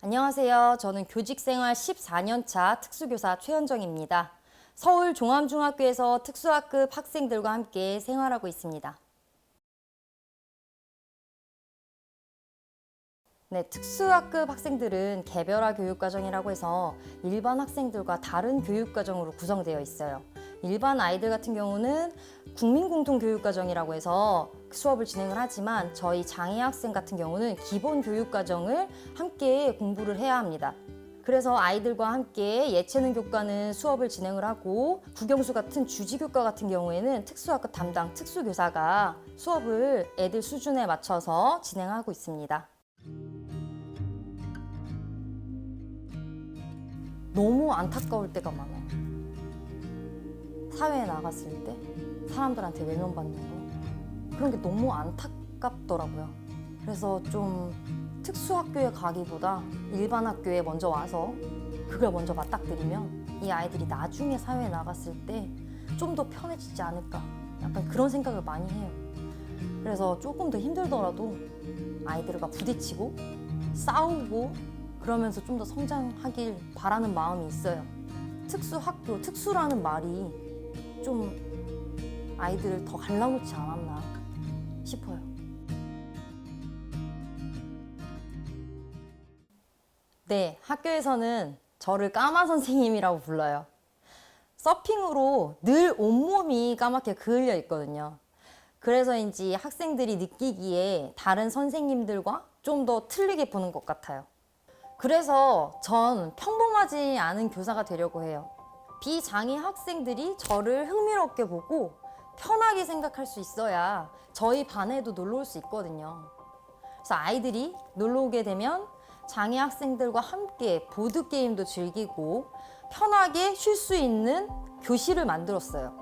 안녕하세요. 저는 교직생활 14년차 특수교사 최현정입니다. 서울 종암중학교에서 특수학급 학생들과 함께 생활하고 있습니다. 네, 특수학급 학생들은 개별화 교육과정이라고 해서 일반 학생들과 다른 교육과정으로 구성되어 있어요. 일반 아이들 같은 경우는 국민공통교육과정이라고 해서 수업을 진행을 하지만 저희 장애 학생 같은 경우는 기본교육과정을 함께 공부를 해야 합니다. 그래서 아이들과 함께 예체능 교과는 수업을 진행을 하고 국영수 같은 주지교과 같은 경우에는 특수학급 담당 특수교사가 수업을 애들 수준에 맞춰서 진행하고 있습니다. 너무 안타까울 때가 많아요. 사회에 나갔을 때 사람들한테 외면받는 거, 그런 게 너무 안타깝더라고요. 그래서 좀 특수학교에 가기보다 일반 학교에 먼저 와서 그걸 먼저 맞닥뜨리면 이 아이들이 나중에 사회에 나갔을 때 좀 더 편해지지 않을까, 약간 그런 생각을 많이 해요. 그래서 조금 더 힘들더라도 아이들과 부딪히고 싸우고 그러면서 좀 더 성장하길 바라는 마음이 있어요. 특수학교, 특수라는 말이 좀 아이들을 더 갈라놓지 않았나 싶어요. 네, 학교에서는 저를 까마 선생님이라고 불러요. 서핑으로 늘 온몸이 까맣게 그을려 있거든요. 그래서인지 학생들이 느끼기에 다른 선생님들과 좀 더 틀리게 보는 것 같아요. 그래서 전 평범하지 않은 교사가 되려고 해요. 비장애 학생들이 저를 흥미롭게 보고 편하게 생각할 수 있어야 저희 반에도 놀러 올 수 있거든요. 그래서 아이들이 놀러 오게 되면 장애 학생들과 함께 보드게임도 즐기고 편하게 쉴 수 있는 교실을 만들었어요.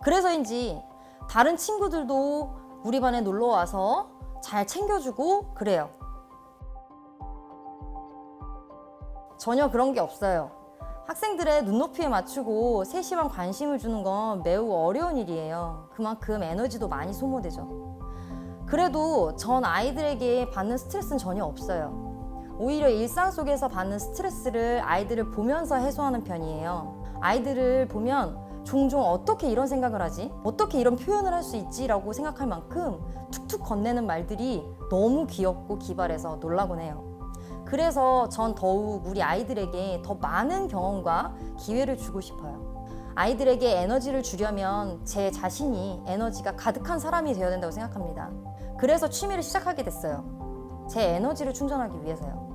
그래서인지 다른 친구들도 우리 반에 놀러 와서 잘 챙겨주고 그래요. 전혀 그런 게 없어요. 학생들의 눈높이에 맞추고 세심한 관심을 주는 건 매우 어려운 일이에요. 그만큼 에너지도 많이 소모되죠. 그래도 전 아이들에게 받는 스트레스는 전혀 없어요. 오히려 일상 속에서 받는 스트레스를 아이들을 보면서 해소하는 편이에요. 아이들을 보면 종종 어떻게 이런 생각을 하지? 어떻게 이런 표현을 할 수 있지? 라고 생각할 만큼 툭툭 건네는 말들이 너무 귀엽고 기발해서 놀라곤 해요. 그래서 전 더욱 우리 아이들에게 더 많은 경험과 기회를 주고 싶어요. 아이들에게 에너지를 주려면 제 자신이 에너지가 가득한 사람이 되어야 된다고 생각합니다. 그래서 취미를 시작하게 됐어요. 제 에너지를 충전하기 위해서요.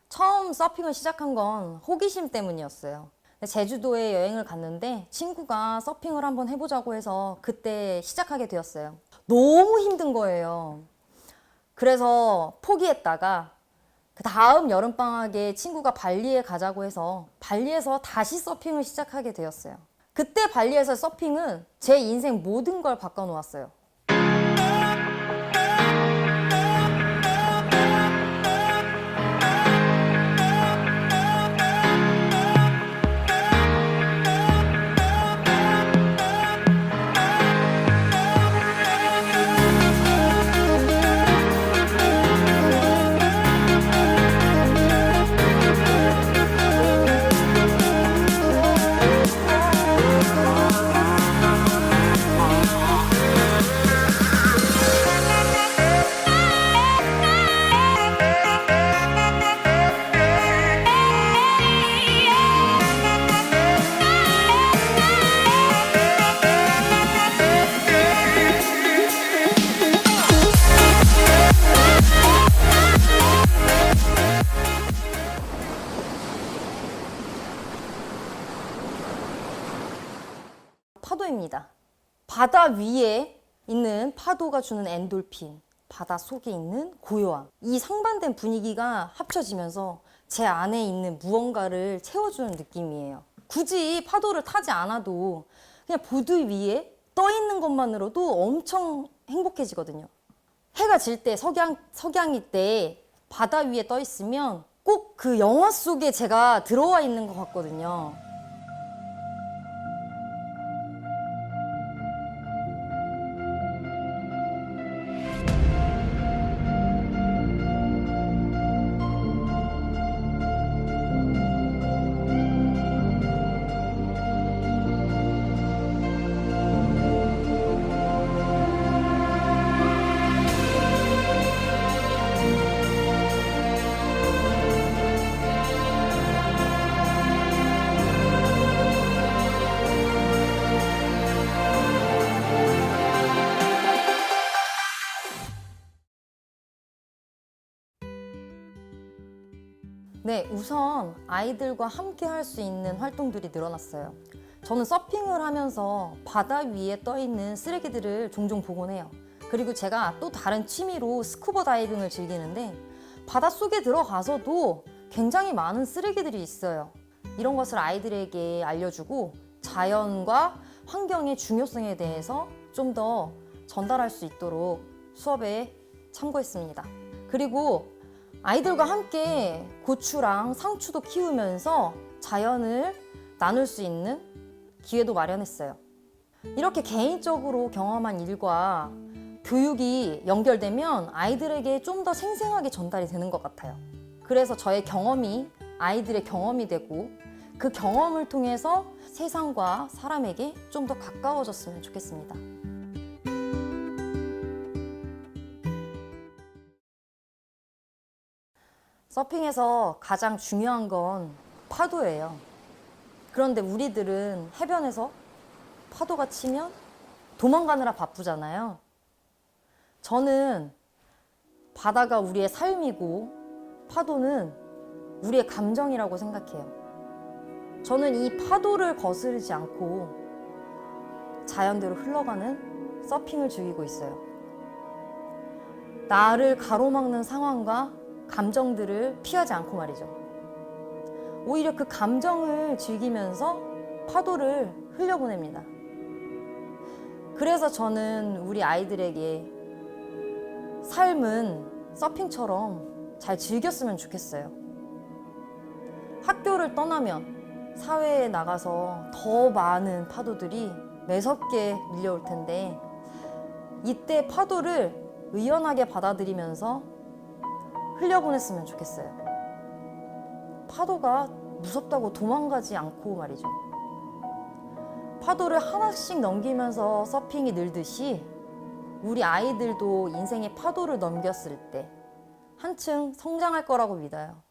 처음 서핑을 시작한 건 호기심 때문이었어요. 제주도에 여행을 갔는데 친구가 서핑을 한번 해보자고 해서 그때 시작하게 되었어요. 너무 힘든 거예요. 그래서 포기했다가 그 다음 여름방학에 친구가 발리에 가자고 해서 발리에서 다시 서핑을 시작하게 되었어요. 그때 발리에서 서핑은 제 인생 모든 걸 바꿔놓았어요. 바다 위에 있는 파도가 주는 엔돌핀, 바다 속에 있는 고요함. 이 상반된 분위기가 합쳐지면서 제 안에 있는 무언가를 채워주는 느낌이에요. 굳이 파도를 타지 않아도 그냥 보드 위에 떠 있는 것만으로도 엄청 행복해지거든요. 해가 질 때, 석양일 때 바다 위에 떠 있으면 꼭 그 영화 속에 제가 들어와 있는 것 같거든요. 네, 우선 아이들과 함께 할 수 있는 활동들이 늘어났어요. 저는 서핑을 하면서 바다 위에 떠 있는 쓰레기들을 종종 보곤 해요. 그리고 제가 또 다른 취미로 스쿠버 다이빙을 즐기는데 바닷속에 들어가서도 굉장히 많은 쓰레기들이 있어요. 이런 것을 아이들에게 알려주고 자연과 환경의 중요성에 대해서 좀 더 전달할 수 있도록 수업에 참고했습니다. 그리고 아이들과 함께 고추랑 상추도 키우면서 자연을 나눌 수 있는 기회도 마련했어요. 이렇게 개인적으로 경험한 일과 교육이 연결되면 아이들에게 좀 더 생생하게 전달이 되는 것 같아요. 그래서 저의 경험이 아이들의 경험이 되고 그 경험을 통해서 세상과 사람에게 좀 더 가까워졌으면 좋겠습니다. 서핑에서 가장 중요한 건 파도예요. 그런데 우리들은 해변에서 파도가 치면 도망가느라 바쁘잖아요. 저는 바다가 우리의 삶이고 파도는 우리의 감정이라고 생각해요. 저는 이 파도를 거스르지 않고 자연대로 흘러가는 서핑을 즐기고 있어요. 나를 가로막는 상황과 감정들을 피하지 않고 말이죠. 오히려 그 감정을 즐기면서 파도를 흘려보냅니다. 그래서 저는 우리 아이들에게 삶은 서핑처럼 잘 즐겼으면 좋겠어요. 학교를 떠나면 사회에 나가서 더 많은 파도들이 매섭게 밀려올 텐데 이때 파도를 의연하게 받아들이면서 흘려보냈으면 좋겠어요. 파도가 무섭다고 도망가지 않고 말이죠. 파도를 하나씩 넘기면서 서핑이 늘듯이 우리 아이들도 인생의 파도를 넘겼을 때 한층 성장할 거라고 믿어요.